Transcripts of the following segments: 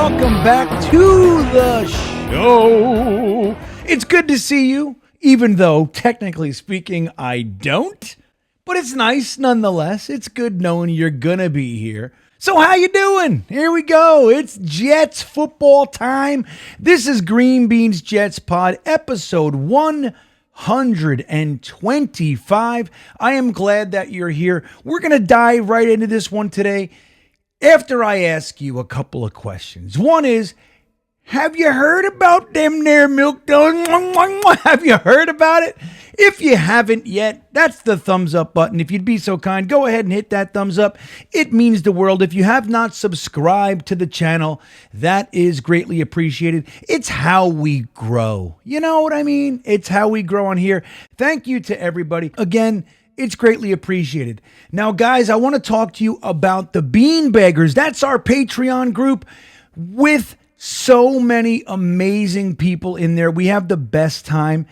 welcome back to the show. It's good to see you, even though, technically speaking, I don't. But it's nice nonetheless. It's good knowing you're gonna be here. So how you doing? Here we go. It's Jets football time. This is GreenBean's Jets Pod, episode 125. I am glad that you're here. We're going to dive right into this one today after I ask you a couple of questions. One is, have you heard about them there milk donuts? Have you heard about it? If you haven't yet, that's the thumbs up button. If you'd be so kind, go ahead and hit that thumbs up. It means the world. If you have not subscribed to the channel, that is greatly appreciated. It's how we grow. You know what I mean? It's how we grow on here. Thank you to everybody. Again, it's greatly appreciated. Now, guys, I want to talk to you about the Beanbaggers. That's our Patreon group with so many amazing people in there. We have the best time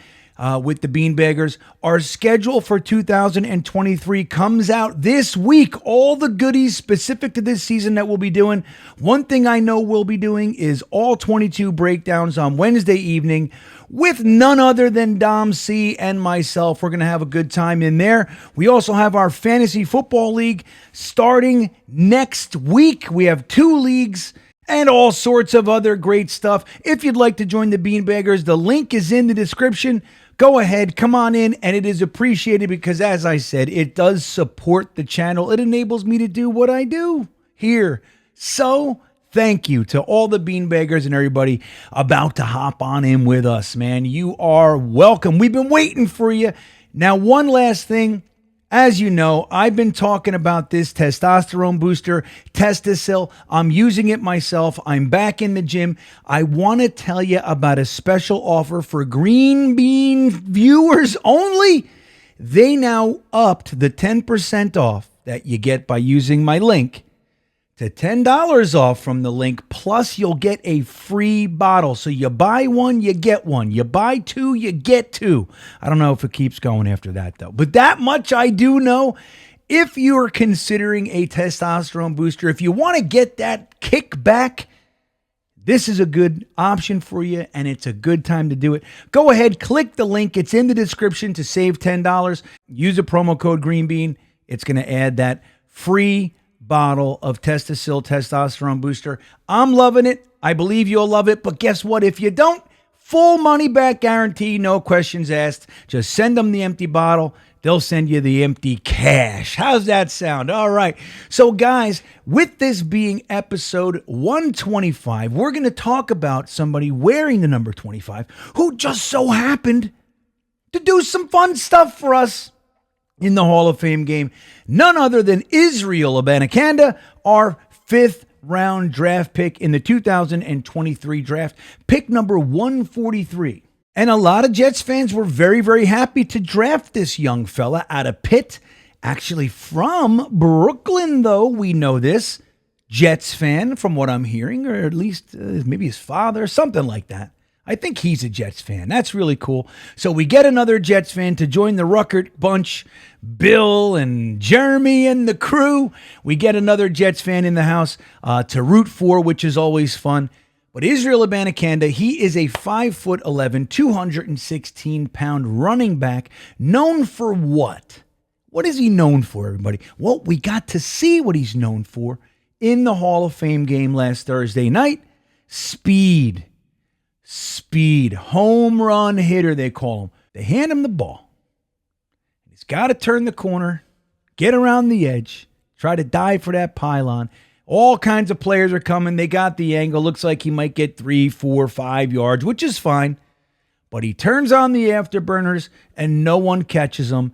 with the Beanbaggers. Our schedule for 2023 comes out this week. All the goodies specific to this season that we'll be doing. One thing I know we'll be doing is all 22 breakdowns on Wednesday evening with none other than Dom C and myself. We're going to have a good time in there. We also have our Fantasy Football League starting next week. We have 2 leagues and all sorts of other great stuff. If you'd like to join the Beanbaggers, the link is in the description. Go ahead, come on in, and it is appreciated because, as I said, it does support the channel. It enables me to do what I do here. So, thank you to all the Beanbaggers and everybody about to hop on in with us, man. You are welcome. We've been waiting for you. Now, one last thing. As you know, I've been talking about this testosterone booster, Testosil. I'm using it myself. I'm back in the gym. I want to tell you about a special offer for Green Bean viewers only. They now upped the 10% off that you get by using my link to $10 off from the link, plus you'll get a free bottle. So you buy one, you get one. You buy 2, you get 2. I don't know if it keeps going after that, though. But that much I do know. If you're considering a testosterone booster, if you want to get that kickback, this is a good option for you, and it's a good time to do it. Go ahead, click the link. It's in the description to save $10. Use a promo code GreenBean. It's going to add that free bottle of Testosil testosterone booster. I'm loving it. I believe you'll love it. But guess what? If you don't, full money back guarantee, no questions asked. Just send them the empty bottle. They'll send you the empty cash. How's that sound? All right. So guys, with this being episode 125, we're going to talk about somebody wearing the number 25 who just so happened to do some fun stuff for us in the Hall of Fame game. None other than Israel Abanikanda, our 5th round draft pick in the 2023 draft, pick number 143. And a lot of Jets fans were very, very happy to draft this young fella out of Pitt, actually from Brooklyn, though. We know this. Jets fan, from what I'm hearing, or at least maybe his father, something like that. I think he's a Jets fan. That's really cool. So we get another Jets fan to join the Ruckert bunch, Bill and Jeremy and the crew. We get another Jets fan in the house to root for, which is always fun. But Israel Abanikanda, he is a 5'11", 216-pound running back known for what? What is he known for, everybody? Well, we got to see what he's known for in the Hall of Fame game last Thursday night. Speed. Home run hitter, they call him. They hand him the ball. He's got to turn the corner, get around the edge, try to dive for that pylon. All kinds of players are coming. They got the angle. Looks like he might get 3, 4, 5 yards, which is fine. But he turns on the afterburners, and no one catches him.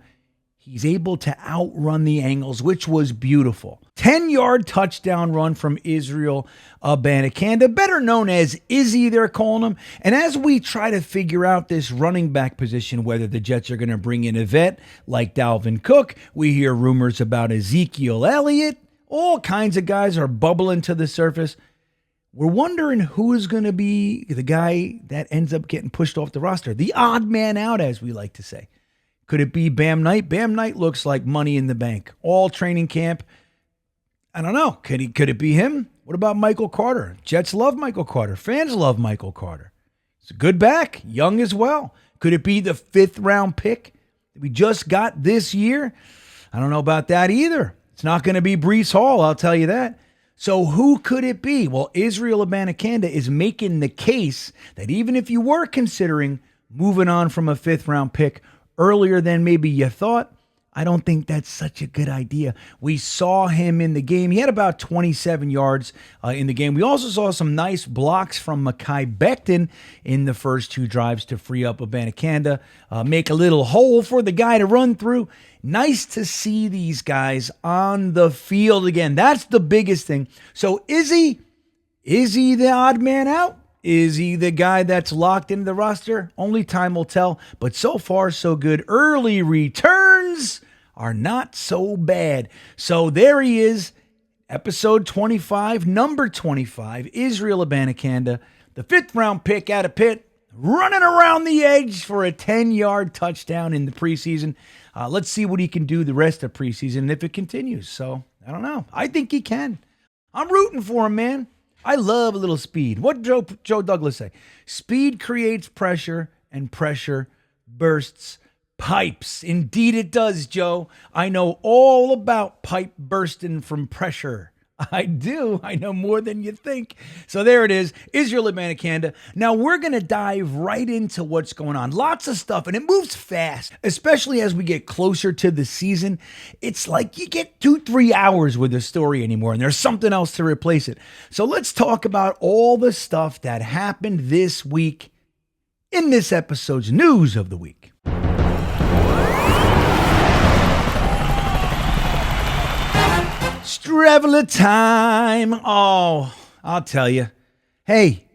He's able to outrun the angles, which was beautiful. 10-yard touchdown run from Israel Abanikanda, better known as Izzy, they're calling him. And as we try to figure out this running back position, whether the Jets are going to bring in a vet like Dalvin Cook, we hear rumors about Ezekiel Elliott. All kinds of guys are bubbling to the surface. We're wondering who is going to be the guy that ends up getting pushed off the roster, the odd man out, as we like to say. Could it be Bam Knight? Bam Knight looks like money in the bank. All training camp. I don't know. Could it be him? What about Michael Carter? Jets love Michael Carter. Fans love Michael Carter. It's a good back, young as well. Could it be the 5th round pick that we just got this year? I don't know about that either. It's not going to be Breece Hall, I'll tell you that. So who could it be? Well, Israel Abanikanda is making the case that even if you were considering moving on from a 5th round pick earlier than maybe you thought, I don't think that's such a good idea. We saw him in the game. He had about 27 yards in the game. We also saw some nice blocks from Mekhi Becton in the first 2 drives to free up Abanikanda, make a little hole for the guy to run through. Nice to see these guys on the field again. That's the biggest thing. So is he the odd man out? Is he the guy that's locked into the roster? Only time will tell. But so far, so good. Early returns are not so bad. So there he is, episode 25, number 25, Israel Abanikanda, the 5th round pick out of Pitt, running around the edge for a 10-yard touchdown in the preseason. Let's see what he can do the rest of preseason and if it continues. So, I don't know. I think he can. I'm rooting for him, man. I love a little speed. What did Joe Douglas say? Speed creates pressure, and pressure bursts pipes. Indeed it does, Joe. I know all about pipe bursting from pressure. I do. I know more than you think. So there it is, Israel Abanikanda. Now we're going to dive right into what's going on. Lots of stuff, and it moves fast, especially as we get closer to the season. It's like you get 2-3 hours with a story anymore, and there's something else to replace it. So let's talk about all the stuff that happened this week in this episode's News of the Week. Traveler time. Oh, I'll tell you. Hey,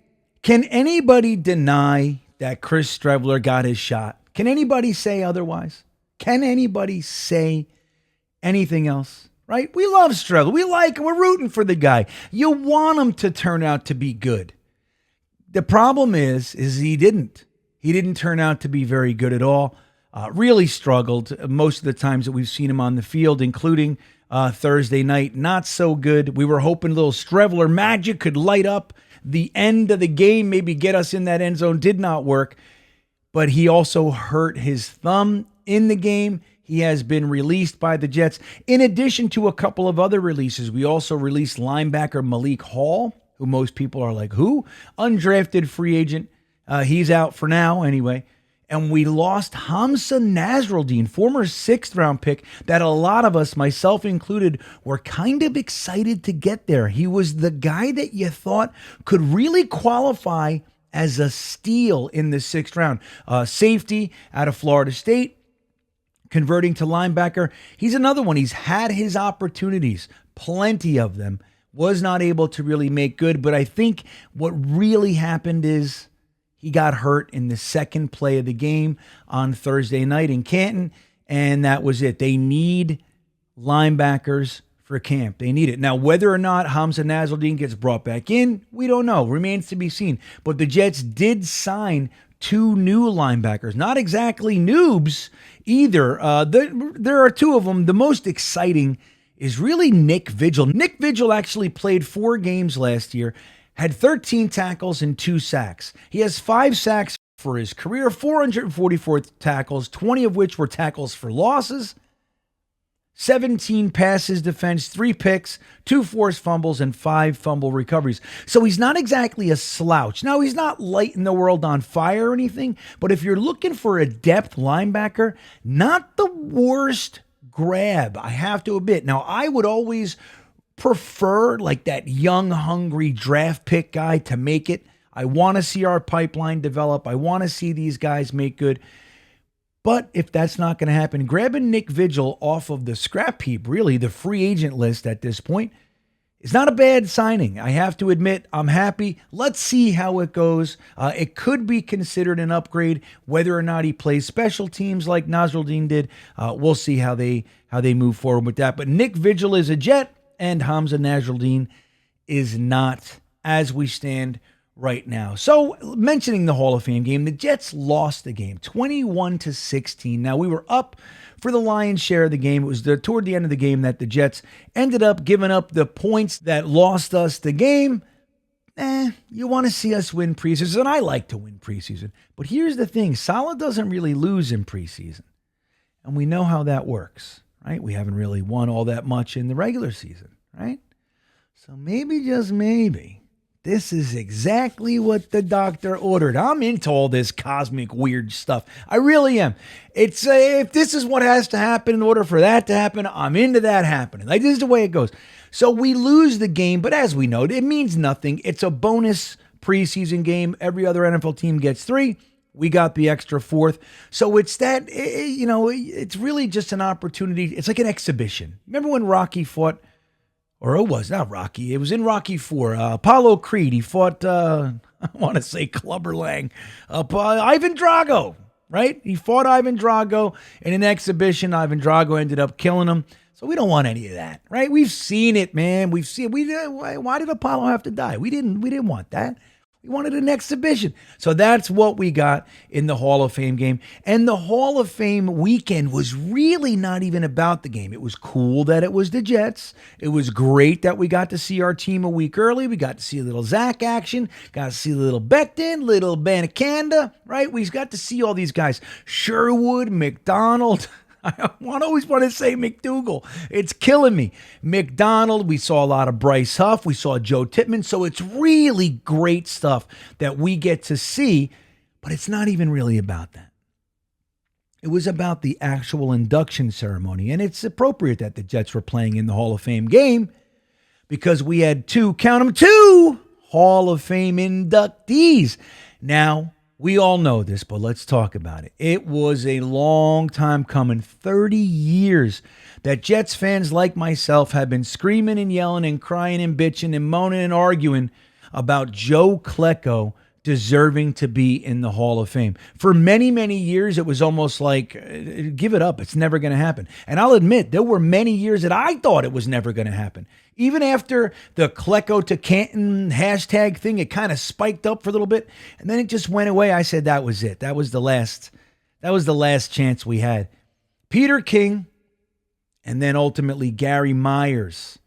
can anybody deny that Chris Streveler got his shot? Can anybody say otherwise? Can anybody say anything else? Right? We love Streveler. We like him. We're rooting for the guy. You want him to turn out to be good. The problem is he didn't. He didn't turn out to be very good at all. Really struggled most of the times that we've seen him on the field, including Thursday night. Not so good. We were hoping little Streveler magic could light up the end of the game, maybe get us in that end zone. Did not work. But he also hurt his thumb in the game. He has been released by the Jets. In addition to a couple of other releases, we also released linebacker Malik Hall, who most people are like, who? Undrafted free agent. He's out for now anyway. And we lost Hamza Nasruddin, former 6th round pick that a lot of us, myself included, were kind of excited to get there. He was the guy that you thought could really qualify as a steal in the 6th round. Safety out of Florida State, converting to linebacker. He's another one. He's had his opportunities, plenty of them, was not able to really make good. But I think what really happened is he got hurt in the second play of the game on Thursday night in Canton, and that was it. They need linebackers for camp. They need it. Now, whether or not Hamza Nasruddin gets brought back in, we don't know. Remains to be seen. But the Jets did sign 2 new linebackers. Not exactly noobs either. There are 2 of them. The most exciting is really Nick Vigil. Nick Vigil actually played 4 games last year, had 13 tackles and 2 sacks. He has 5 sacks for his career, 444 tackles, 20 of which were tackles for losses, 17 passes defense, 3 picks, 2 forced fumbles, and 5 fumble recoveries. So he's not exactly a slouch. Now, he's not lighting the world on fire or anything, but if you're looking for a depth linebacker, not the worst grab, I have to admit. Now, I would always prefer like that young, hungry draft pick guy to make it. I want to see our pipeline develop. I want to see these guys make good. But if that's not going to happen, grabbing Nick Vigil off of the scrap heap, really the free agent list at this point, is not a bad signing. I have to admit, I'm happy. Let's see how it goes. It could be considered an upgrade, whether or not he plays special teams like Nasruddin did. We'll see how they move forward with that. But Nick Vigil is a Jet, and Hamza Nasruddin is not, as we stand right now. So, mentioning the Hall of Fame game, the Jets lost the game 21-16. Now, we were up for the lion's share of the game. It was toward the end of the game that the Jets ended up giving up the points that lost us the game. You want to see us win preseason, and I like to win preseason. But here's the thing, Saleh doesn't really lose in preseason, and we know how that works, right? We haven't really won all that much in the regular season, right? So maybe, just maybe, this is exactly what the doctor ordered. I'm into all this cosmic weird stuff. I really am. It's if this is what has to happen in order for that to happen, I'm into that happening. Like, this is the way it goes. So we lose the game, but as we know, it means nothing. It's a bonus preseason game. Every other NFL team gets 3. We got the extra 4th. So it's that, it's really just an opportunity. It's like an exhibition. Remember when Rocky fought? Or it was not Rocky. It was in Rocky 4. Apollo Creed. He fought, I want to say Clubber Lang. Ivan Drago, right? He fought Ivan Drago in an exhibition. Ivan Drago ended up killing him. So we don't want any of that, right? We've seen it, man. We've seen it. Why did Apollo have to die? We didn't want that. We wanted an exhibition. So that's what we got in the Hall of Fame game. And the Hall of Fame weekend was really not even about the game. It was cool that it was the Jets. It was great that we got to see our team a week early. We got to see a little Zach action. Got to see a little Becton, little Banacanda, right? We got to see all these guys. Sherwood, McDonald. I always want to say McDougal. It's killing me. McDonald, we saw a lot of Bryce Huff. We saw Joe Tippmann. So it's really great stuff that we get to see, but it's not even really about that. It was about the actual induction ceremony, and it's appropriate that the Jets were playing in the Hall of Fame game because we had 2 Hall of Fame inductees. Now, we all know this, but let's talk about it. It was a long time coming, 30 years, that Jets fans like myself have been screaming and yelling and crying and bitching and moaning and arguing about Joe Klecko deserving to be in the Hall of Fame. For many, many years, it was almost like, give it up. It's never going to happen. And I'll admit, there were many years that I thought it was never going to happen. Even after the Klecko to Canton hashtag thing, it kind of spiked up for a little bit, and then it just went away. I said that was it. That was the last chance we had. Peter King and then ultimately Gary Myers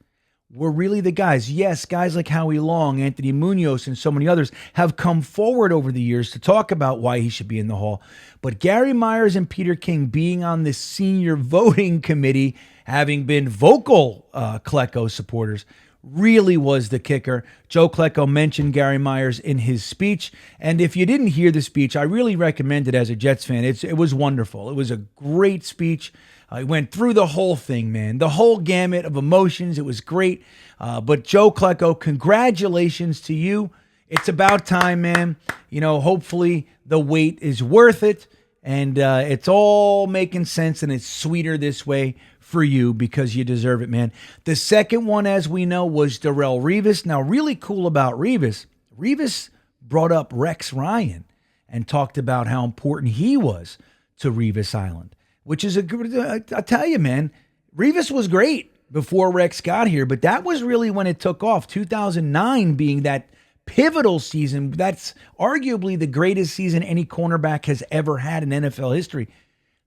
were really the guys. Yes, guys like Howie Long, Anthony Munoz, and so many others have come forward over the years to talk about why he should be in the Hall. But Gary Myers and Peter King being on the senior voting committee, having been vocal Klecko supporters, really was the kicker. Joe Klecko mentioned Gary Myers in his speech. And if you didn't hear the speech, I really recommend it as a Jets fan. It was wonderful. It was a great speech. I went through the whole thing, man, the whole gamut of emotions. It was great. But Joe Klecko, congratulations to you. It's about time, man. Hopefully the wait is worth it. And it's all making sense, and it's sweeter this way for you because you deserve it, man. The second one, as we know, was Darrelle Revis. Now, really cool about Revis. Revis brought up Rex Ryan and talked about how important he was to Revis Island, which is I tell you, man, Revis was great before Rex got here, but that was really when it took off. 2009 being that pivotal season. That's arguably the greatest season any cornerback has ever had in NFL history.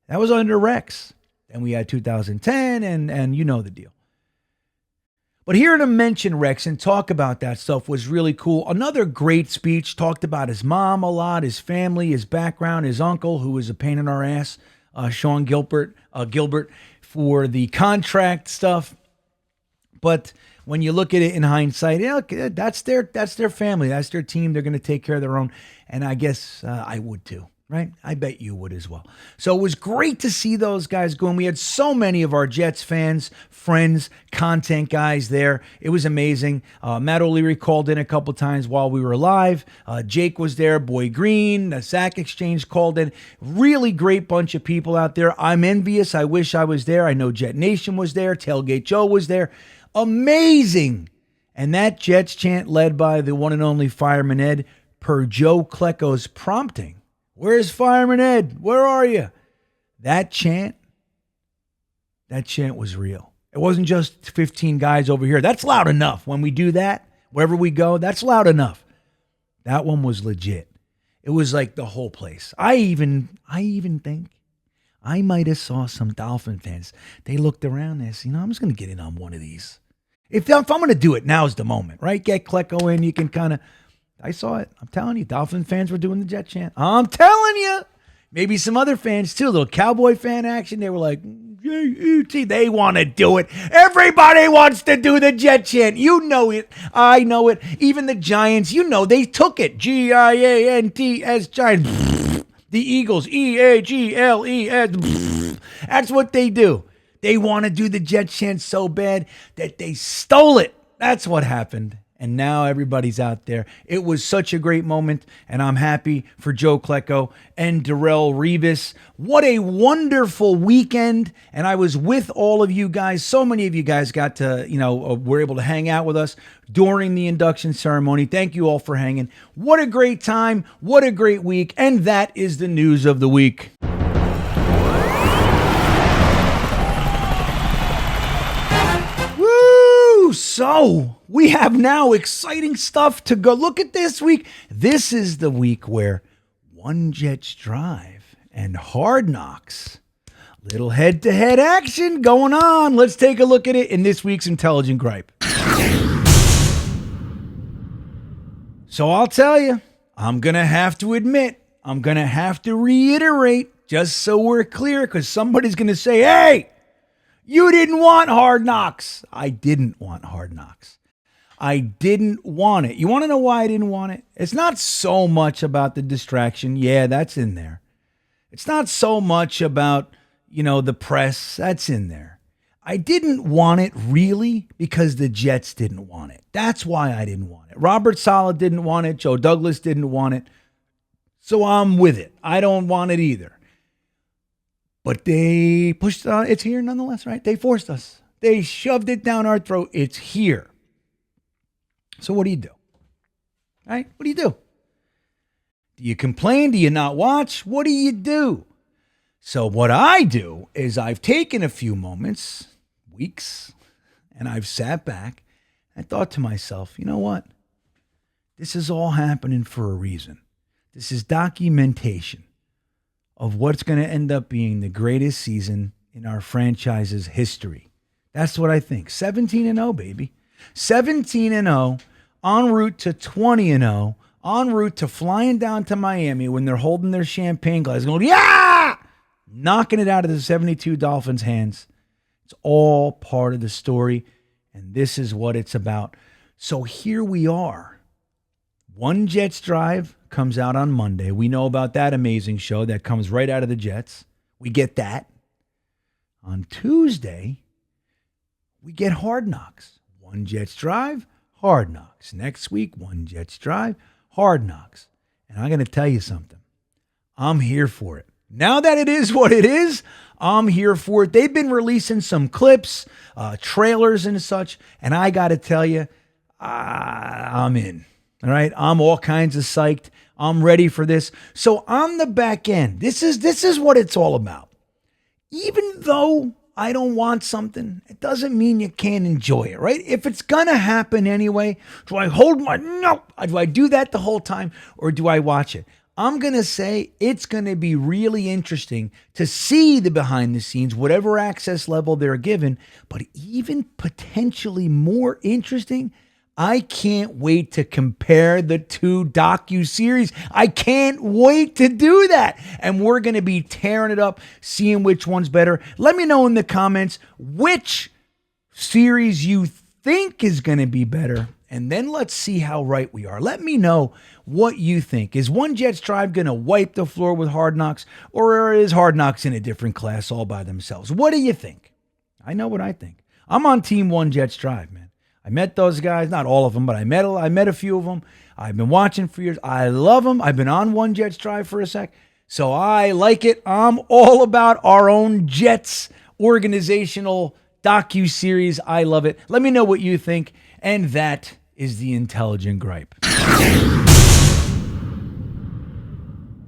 That was under Rex. And we had 2010, and you know the deal. But hearing him mention Rex and talk about that stuff was really cool. Another great speech, talked about his mom a lot, his family, his background, his uncle, who was a pain in our ass, Sean Gilbert, for the contract stuff. But when you look at it in hindsight, that's their family. That's their team. They're going to take care of their own. And I guess I would too, right? I bet you would as well. So it was great to see those guys go. And we had so many of our Jets fans, friends, content guys there. It was amazing. Matt O'Leary called in a couple times while we were live. Jake was there. Boy Green, the Sack Exchange called in. Really great bunch of people out there. I'm envious. I wish I was there. I know Jetnation was there. Tailgate Joe was there. Amazing. And that Jets chant led by the one and only Fireman Ed per Joe Klecko's prompting. Where's Fireman Ed? Where are you? That chant was real. It wasn't just 15 guys over here. That's loud enough. When we do that, wherever we go, that's loud enough. That one was legit. It was like the whole place. I even think I might have saw some Dolphin fans. They looked around and said, I'm just going to get in on one of these. If I'm going to do it, now's the moment, right? Get Klecko in. You can kind of, I saw it. I'm telling you, Dolphin fans were doing the Jet chant. I'm telling you. Maybe some other fans too, a little Cowboy fan action. They were like, J-E-T. They want to do it. Everybody wants to do the Jet chant. You know it. I know it. Even the Giants, they took it. Giants, Giants. The Eagles, Eagles. That's what they do. They want to do the Jet chant so bad that they stole it. That's what happened. And now everybody's out there. It was such a great moment, and I'm happy for Joe Klecko and Darrelle Revis. What a wonderful weekend, and I was with all of you guys. So many of you guys got to, were able to hang out with us during the induction ceremony. Thank you all for hanging. What a great time. What a great week, and that is the news of the week. So we have now exciting stuff to go. Look at this week. This is the week where NYjets Drive and Hard Knocks. Little head-to-head action going on. Let's take a look at it in this week's Intelligent Gripe. So I'll tell you, I'm going to have to admit, I'm going to have to reiterate just so we're clear, because somebody's going to say, hey, you didn't want Hard Knocks. I didn't want Hard Knocks. I didn't want it. You want to know why I didn't want it? It's not so much about the distraction. Yeah, that's in there. It's not so much about, the press. That's in there. I didn't want it really because the Jets didn't want it. That's why I didn't want it. Robert Saleh didn't want it. Joe Douglas didn't want it. So I'm with it. I don't want it either. But they pushed it's here nonetheless, right? They forced us. They shoved it down our throat. It's here. So what do you do? Right? What do you do? Do you complain? Do you not watch? What do you do? So what I do is I've taken a few moments, weeks, and I've sat back and thought to myself, you know what? This is all happening for a reason. This is documentation of what's going to end up being the greatest season in our franchise's history. That's what I think. 17-0, baby. 17-0, en route to 20-0, en route to flying down to Miami when they're holding their champagne glass, going, yeah! Knocking it out of the 72 Dolphins' hands. It's all part of the story, and this is what it's about. So here we are. NYjets Drive comes out on Monday. We know about that amazing show that comes right out of the Jets. We get that. On Tuesday, we get Hard Knocks. NYjets Drive, Hard Knocks. Next week, NYjets Drive, Hard Knocks. And I'm going to tell you something. I'm here for it. Now that it is what it is, I'm here for it. They've been releasing some clips, trailers and such, and I got to tell you, I'm in. All right, I'm all kinds of psyched. I'm ready for this. So on the back end, this is what it's all about. Even though I don't want something, it doesn't mean you can't enjoy it, right? If it's gonna happen anyway, do I do that the whole time, or do I watch it? I'm gonna say it's gonna be really interesting to see the behind the scenes, whatever access level they're given, but even potentially more interesting, I can't wait to compare the two docu-series. I can't wait to do that. And we're going to be tearing it up, seeing which one's better. Let me know in the comments which series you think is going to be better. And then let's see how right we are. Let me know what you think. Is NYjets Drive going to wipe the floor with Hard Knocks? Or is Hard Knocks in a different class all by themselves? What do you think? I know what I think. I'm on Team NYjets Drive, man. I met those guys, not all of them, but I met a few of them. I've been watching for years. I love them. I've been on NYjets Drive for a sec, so I like it. I'm all about our own Jets organizational docu-series. I love it. Let me know what you think, and that is the Intelligent Gripe.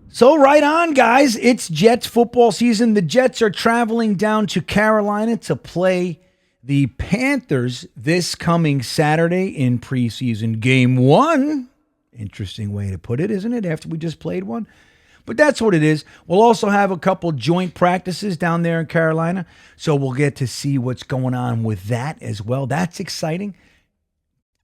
So right on, guys. It's Jets football season. The Jets are traveling down to Carolina to play the Panthers this coming Saturday in preseason game 1 Interesting way to put it, isn't it? After we just played one. But that's what it is. We'll also have a couple joint practices down there in Carolina. So we'll get to see what's going on with that as well. That's exciting.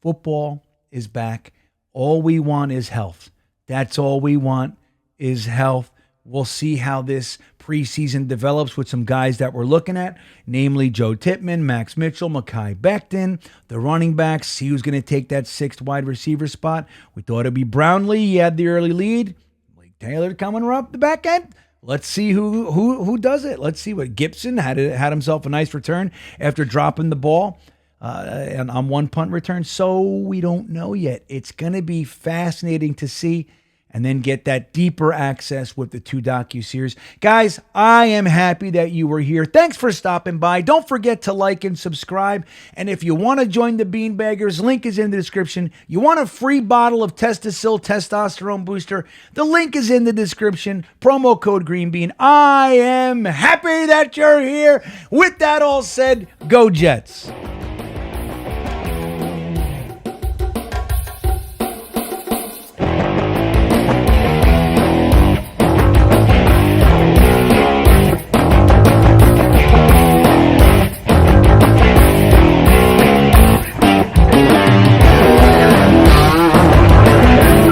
Football is back. All we want is health. That's all we want is health. We'll see how this preseason develops with some guys that we're looking at, namely Joe Tippmann, Max Mitchell, Mekhi Becton, the running backs. See who's going to take that sixth wide receiver spot. We thought it'd be Brownlee. He had the early lead. Blake Taylor coming up the back end. Let's see who does it. Let's see what Gibson had himself a nice return after dropping the ball on one punt return. So we don't know yet. It's going to be fascinating to see. And then get that deeper access with the 2 docu-series. Guys, I am happy that you were here. Thanks for stopping by. Don't forget to like and subscribe. And if you want to join the Beanbaggers, link is in the description. You want a free bottle of Testosil Testosterone Booster? The link is in the description. Promo code GreenBean. I am happy that you're here. With that all said, go Jets.